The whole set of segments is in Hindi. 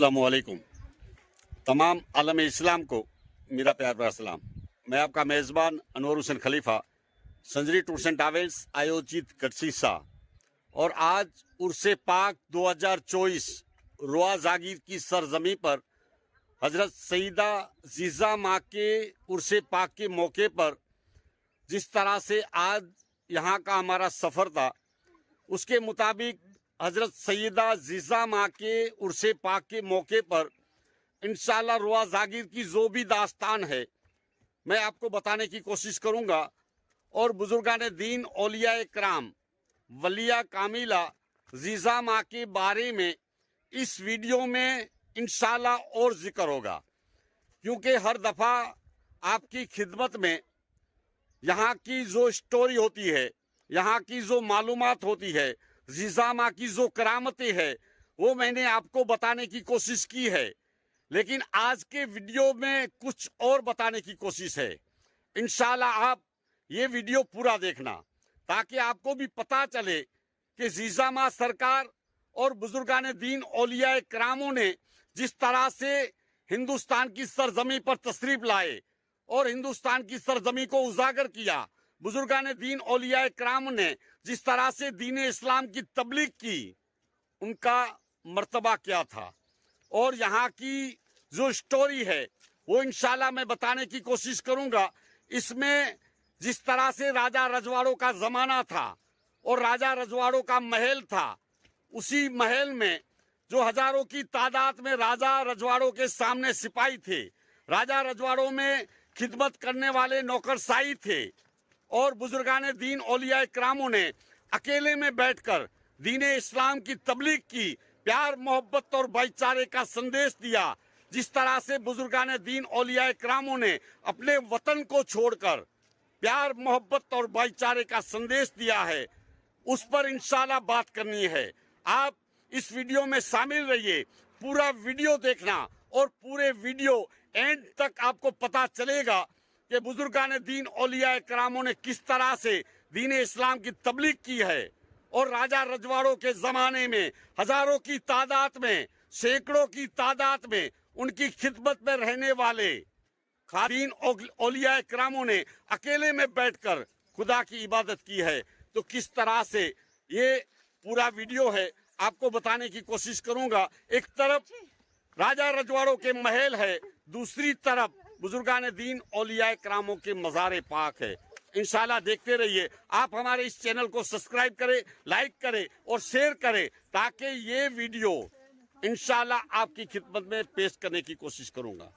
अस्सलामुअलैकुम। तमाम आलम इस्लाम को मेरा प्यार भरा सलाम। मैं आपका मेज़बान अनवर हुसैन खलीफा, संजरी टूर्स एंड ट्रैवल्स आयोजित गढ़सीसा और आज उर्से पाक 2024 रोआ जागीर की सरजमी पर हजरत सईदा जीजा माँ के उर्से पाक के मौके पर जिस तरह से आज यहाँ का हमारा सफ़र था, उसके मुताबिक हजरत सईदा जीजा माँ के उर्से पाक के मौके पर इंशाल्लाह रोआ जागीर की जो भी दास्तान है मैं आपको बताने की कोशिश करूँगा और बुजुर्गान दीन औलिया कराम वलिया कामिला जीजा माँ के बारे में इस वीडियो में इंशाल्लाह और जिक्र होगा, क्योंकि हर दफ़ा आपकी खिदमत में यहाँ की जो स्टोरी होती है, यहाँ की जो मालूमात होती है, जीजा माँ की जो करामतें हैं, वो मैंने आपको बताने की कोशिश की है। लेकिन आज के वीडियो में कुछ और बताने की कोशिश है। इंशाल्लाह आप ये वीडियो पूरा देखना ताकि आपको भी पता चले कि जीजा माँ सरकार और बुजुर्गान दीन औलिया करामों ने जिस तरह से हिंदुस्तान की सरजमी पर तशरीफ लाए और हिंदुस्तान की सरजमी को उजागर किया, बुजुर्गान दीन औलिया कराम ने जिस तरह से दीन इस्लाम की तबलीग की, उनका मर्तबा क्या था और यहाँ की जो स्टोरी है वो इंशाल्लाह मैं बताने की कोशिश करूँगा। इसमें जिस तरह से राजा रजवाड़ों का ज़माना था और राजा रजवाड़ों का महल था, उसी महल में जो हजारों की तादाद में राजा रजवाड़ों के सामने सिपाही थे, राजा रजवाड़ों में खिदमत करने वाले नौकरशाही थे और बुजुर्गान दीन औलिया करामों ने अकेले में बैठकर दीन इस्लाम की तबलीग की, प्यार मोहब्बत और भाईचारे का संदेश दिया। जिस तरह से बुजुर्गान दीन औलिया करामों ने अपने वतन को छोड़कर प्यार मोहब्बत और भाईचारे का संदेश दिया है, उस पर इंशाल्लाह बात करनी है। आप इस वीडियो में शामिल रहिए, पूरा वीडियो देखना और पूरे वीडियो एंड तक आपको पता चलेगा कि बुजुर्गान दीन औलिया करामों ने किस तरह से दीन इस्लाम की तबलीग की है और राजा रजवाड़ों के ज़माने में हजारों की तादाद में, सैकड़ों की तादाद में उनकी खिदमत में रहने वाले खादीन औलिया करामों ने अकेले में बैठकर खुदा की इबादत की है। तो किस तरह से ये पूरा वीडियो है आपको बताने की कोशिश करूंगा। एक तरफ राजा रजवाड़ों के महल है, दूसरी तरफ बुजुर्गान दीन औलिया करामों के मज़ार पाक है। इंशाल्लाह देखते रहिए। आप हमारे इस चैनल को सब्सक्राइब करें, लाइक करें और शेयर करें ताकि ये वीडियो इंशाल्लाह आपकी खिदमत में पेश करने की कोशिश करूंगा।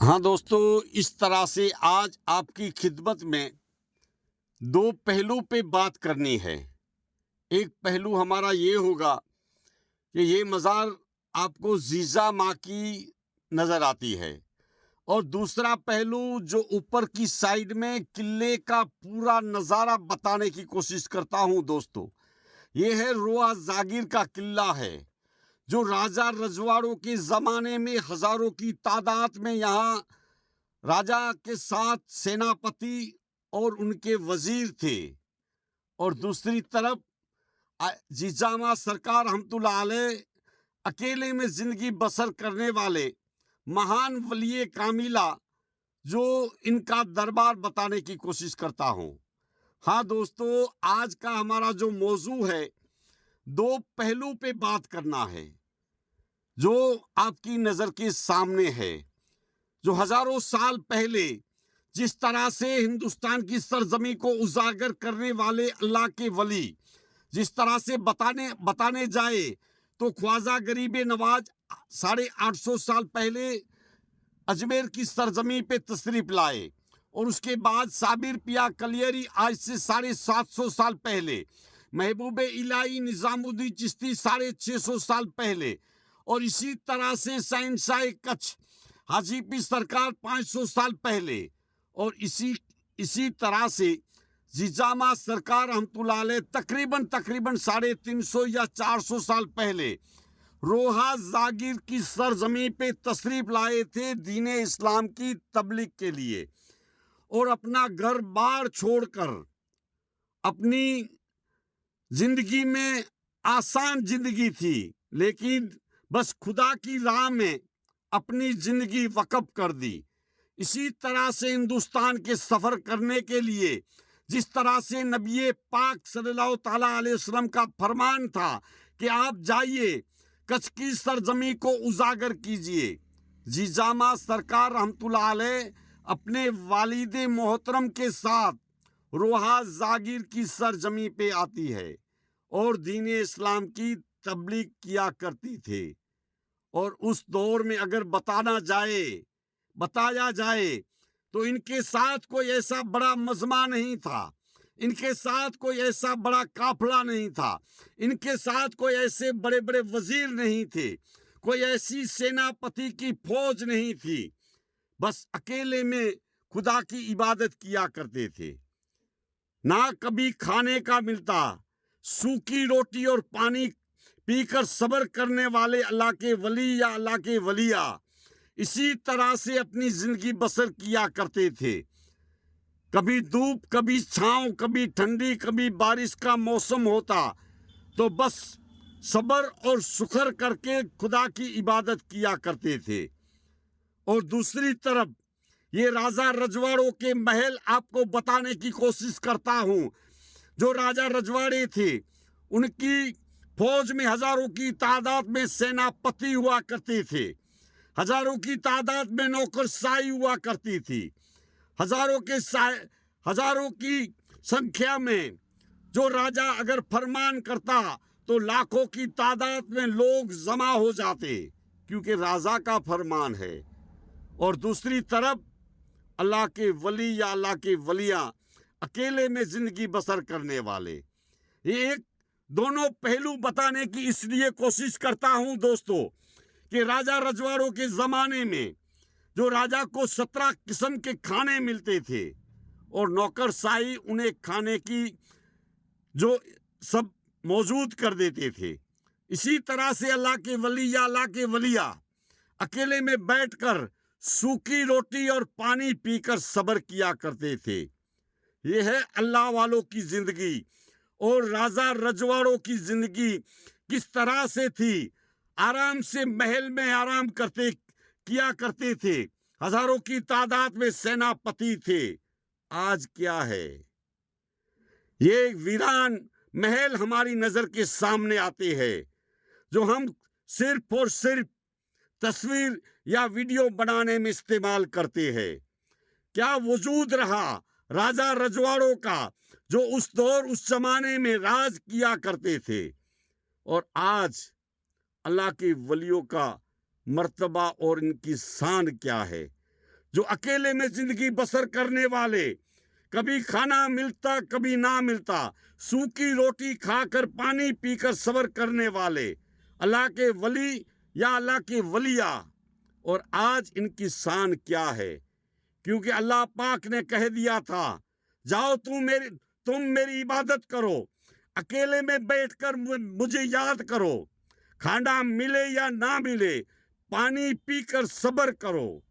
हाँ दोस्तों, इस तरह से आज आपकी खिदमत में दो पहलू पे बात करनी है। एक पहलू हमारा ये होगा कि ये मज़ार आपको जीजा माँ की नज़र आती है और दूसरा पहलू जो ऊपर की साइड में किले का पूरा नज़ारा बताने की कोशिश करता हूँ दोस्तों। ये है रोआ जागीर का किला है, जो राजा रजवाड़ों के ज़माने में हज़ारों की तादाद में यहाँ राजा के साथ सेनापति और उनके वज़ीर थे और दूसरी तरफ जीजामा सरकार रहमतुल्लाह अलैह अकेले में ज़िंदगी बसर करने वाले महान वलिये कामिला, जो इनका दरबार बताने की कोशिश करता हूँ। हाँ दोस्तों, आज का हमारा जो मौजू है, दो पहलू पे बात करना है जो आपकी नज़र के सामने है। जो हजारों साल पहले जिस तरह से हिंदुस्तान की सरजमी को उजागर करने वाले अल्लाह के वली जिस तरह से बताने जाए तो ख्वाजा गरीब नवाज 850 साल पहले अजमेर की सरजमी पे तशरीफ लाए और उसके बाद साबिर पिया कलियरी आज से 750 साल पहले, महबूब इलाही निज़ामुद्दीन चिश्ती 650 साल पहले और इसी तरह से शहंशाह कच्छ हाजी पीर सरकार 500 साल पहले और इसी तरह से जीजामा सरकार रहमतुल्लाह अलैह तकरीबन 350 या 400 साल पहले रोहा जागीर की सरजमी पे तशरीफ लाए थे दीन इस्लाम की तबलीग के लिए और अपना घर बार छोड़कर अपनी जिंदगी में आसान जिंदगी थी, लेकिन बस खुदा की राह में अपनी जिंदगी वक़्फ़ कर दी। इसी तरह से हिंदुस्तान के सफ़र करने के लिए जिस तरह से नबी पाक सल्लल्लाहु ताला अलैहि वसल्लम का फरमान था कि आप जाइए, कच्छ की सरजमी को उजागर कीजिए। जीजामा सरकार रहमतुल्लाह अलैह अपने वालिद मोहतरम के साथ रोहा जागीर की सरजमी पे आती है और दीन इस्लाम की तबलीग किया करती थे। और उस दौर में अगर बताया जाए तो इनके साथ कोई ऐसा बड़ा मजमा नहीं था, इनके साथ कोई ऐसा बड़ा काफिला नहीं था, इनके साथ कोई ऐसे बड़े बड़े वजीर नहीं थे, कोई ऐसी सेनापति की फौज नहीं थी। बस अकेले में खुदा की इबादत किया करते थे। ना कभी खाने का मिलता, सूखी रोटी और पानी पीकर सब्र करने वाले अल्लाह के वली या अल्लाह के वलिया इसी तरह से अपनी जिंदगी बसर किया करते थे। कभी धूप, कभी छांव, कभी ठंडी, कभी बारिश का मौसम होता तो बस सब्र और शुक्र करके खुदा की इबादत किया करते थे। और दूसरी तरफ ये राजा रजवाड़ों के महल आपको बताने की कोशिश करता हूं। जो राजा रजवाड़े थे, उनकी फौज में हजारों की तादाद में सेनापति हुआ करते थे, हजारों की तादाद में नौकरशाही हुआ करती थी, हजारों की संख्या में जो राजा अगर फरमान करता तो लाखों की तादाद में लोग जमा हो जाते, क्योंकि राजा का फरमान है। और दूसरी तरफ अल्लाह के वली या अल्लाह के वलिया अकेले में जिंदगी बसर करने वाले। ये एक दोनों पहलू बताने की इसलिए कोशिश करता हूं दोस्तों कि राजा रजवाड़ों के ज़माने में जो राजा को 17 किस्म के खाने मिलते थे और नौकरशाही उन्हें खाने की जो सब मौजूद कर देते थे। इसी तरह से अल्लाह के वली या अल्लाह के वलिया अकेले में बैठकर सूखी रोटी और पानी पीकर सब्र किया करते थे। यह है अल्लाह वालों की जिंदगी। और राजा रजवाड़ों की जिंदगी किस तरह से थी, आराम से महल में आराम किया करते थे, हजारों की तादाद में सेनापति थे। आज क्या है, ये वीरान महल हमारी नजर के सामने आते हैं जो हम सिर्फ और सिर्फ तस्वीर या वीडियो बनाने में इस्तेमाल करते हैं। क्या वजूद रहा राजा रजवाड़ों का जो उस दौर उस जमाने में राज किया करते थे। और आज अल्लाह के वलियों का मर्तबा और इनकी शान क्या है, जो अकेले में जिंदगी बसर करने वाले, कभी खाना मिलता कभी ना मिलता, सूखी रोटी खाकर पानी पीकर सब्र करने वाले अल्लाह के वली या अल्लाह के वलिया। और आज इनकी शान क्या है, क्योंकि अल्लाह पाक ने कह दिया था, जाओ तुम मेरी इबादत करो, अकेले में बैठकर मुझे याद करो, खाना मिले या ना मिले पानी पीकर सब्र करो,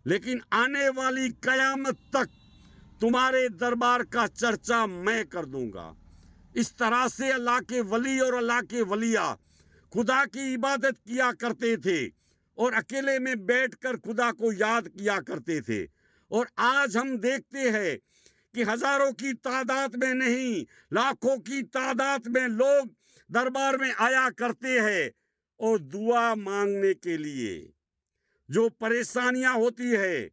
लेकिन आने वाली कयामत तक तुम्हारे दरबार का चर्चा मैं कर दूंगा। इस तरह से अल्लाह के वली और अल्लाह के वलिया खुदा की इबादत किया करते थे और अकेले में बैठकर खुदा को याद किया करते थे। और आज हम देखते हैं कि हजारों की तादाद में नहीं, लाखों की तादाद में लोग दरबार में आया करते हैं और दुआ मांगने के लिए। जो परेशानियां होती है,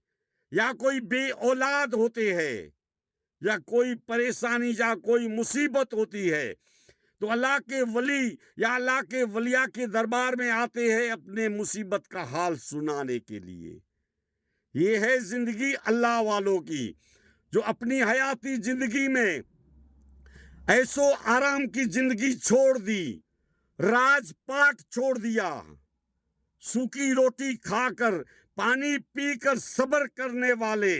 या कोई बे औलाद होते हैं, या कोई परेशानी या कोई मुसीबत होती है, तो अल्लाह के वली या अल्लाह के वलिया के दरबार में आते हैं अपने मुसीबत का हाल सुनाने के लिए। ये है जिंदगी अल्लाह वालों की, जो अपनी हयाती जिंदगी में ऐसो आराम की जिंदगी छोड़ दी, राजपाट छोड़ दिया, सूखी रोटी खाकर पानी पीकर सब्र करने वाले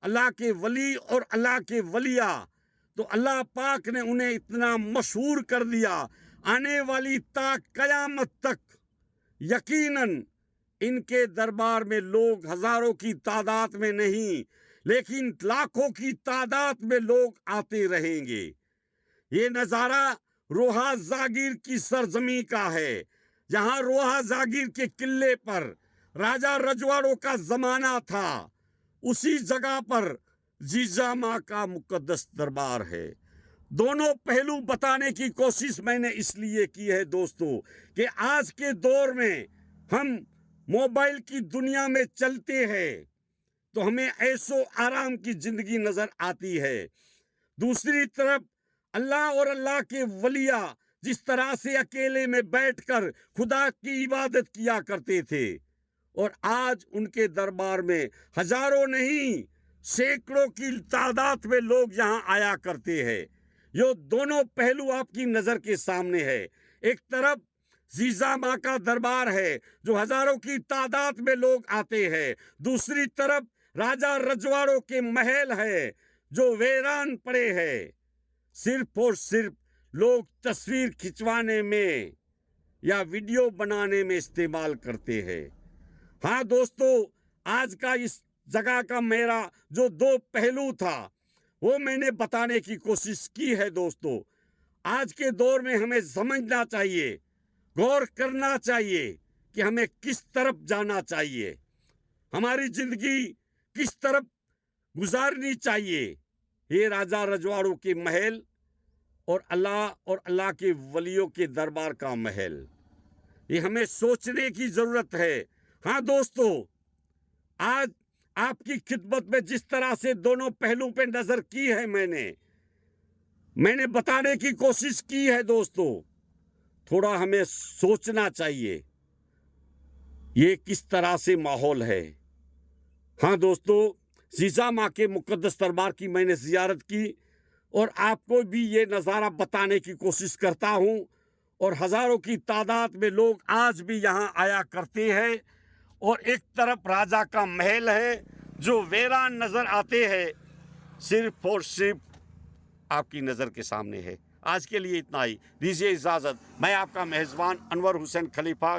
अल्लाह के वली और अल्लाह के वलिया। तो अल्लाह पाक ने उन्हें इतना मशहूर कर दिया, आने वाली ता कयामत तक यकीनन इनके दरबार में लोग हजारों की तादाद में नहीं, लेकिन लाखों की तादाद में लोग आते रहेंगे। ये नज़ारा रोहा जागीर की सरजमी का है। जहां रोहा जागीर के किले पर राजा रजवाड़ों का जमाना था, उसी जगह पर जीजा माँ का मुकद्दस दरबार है। दोनों पहलू बताने की कोशिश मैंने इसलिए की है दोस्तों कि आज के दौर में हम मोबाइल की दुनिया में चलते हैं तो हमें ऐसो आराम की जिंदगी नजर आती है। दूसरी तरफ अल्लाह और अल्लाह के वलिया जिस तरह से अकेले में बैठकर खुदा की इबादत किया करते थे, और आज उनके दरबार में हजारों नहीं सैकड़ों की तादाद में लोग यहाँ आया करते हैं। यो दोनों पहलू आपकी नजर के सामने है। एक तरफ जीजा माँ का दरबार है जो हजारों की तादाद में लोग आते हैं, दूसरी तरफ राजा रजवाड़ों के महल है जो वीरान पड़े हैं, सिर्फ और सिर्फ लोग तस्वीर खिंचवाने में या वीडियो बनाने में इस्तेमाल करते हैं। हाँ दोस्तों, आज का इस जगह का मेरा जो दो पहलू था वो मैंने बताने की कोशिश की है। दोस्तों, आज के दौर में हमें समझना चाहिए, गौर करना चाहिए कि हमें किस तरफ जाना चाहिए, हमारी जिंदगी किस तरफ गुजारनी चाहिए। ये राजा रजवाड़ों के महल और अल्लाह के वलियों के दरबार का महल, ये हमें सोचने की जरूरत है। हाँ दोस्तों, आज आपकी खिदमत में जिस तरह से दोनों पहलू पे नजर की है मैंने बताने की कोशिश की है दोस्तों, थोड़ा हमें सोचना चाहिए ये किस तरह से माहौल है। हाँ दोस्तों, जीजा माँ के मुकद्दस दरबार की मैंने जियारत की और आपको भी ये नज़ारा बताने की कोशिश करता हूँ, और हजारों की तादाद में लोग आज भी यहाँ आया करते हैं। और एक तरफ राजा का महल है जो वीरान नजर आते हैं, सिर्फ और सिर्फ आपकी नज़र के सामने है। आज के लिए इतना ही, दीजिए इजाज़त। मैं आपका मेज़बान अनवर हुसैन खलीफा।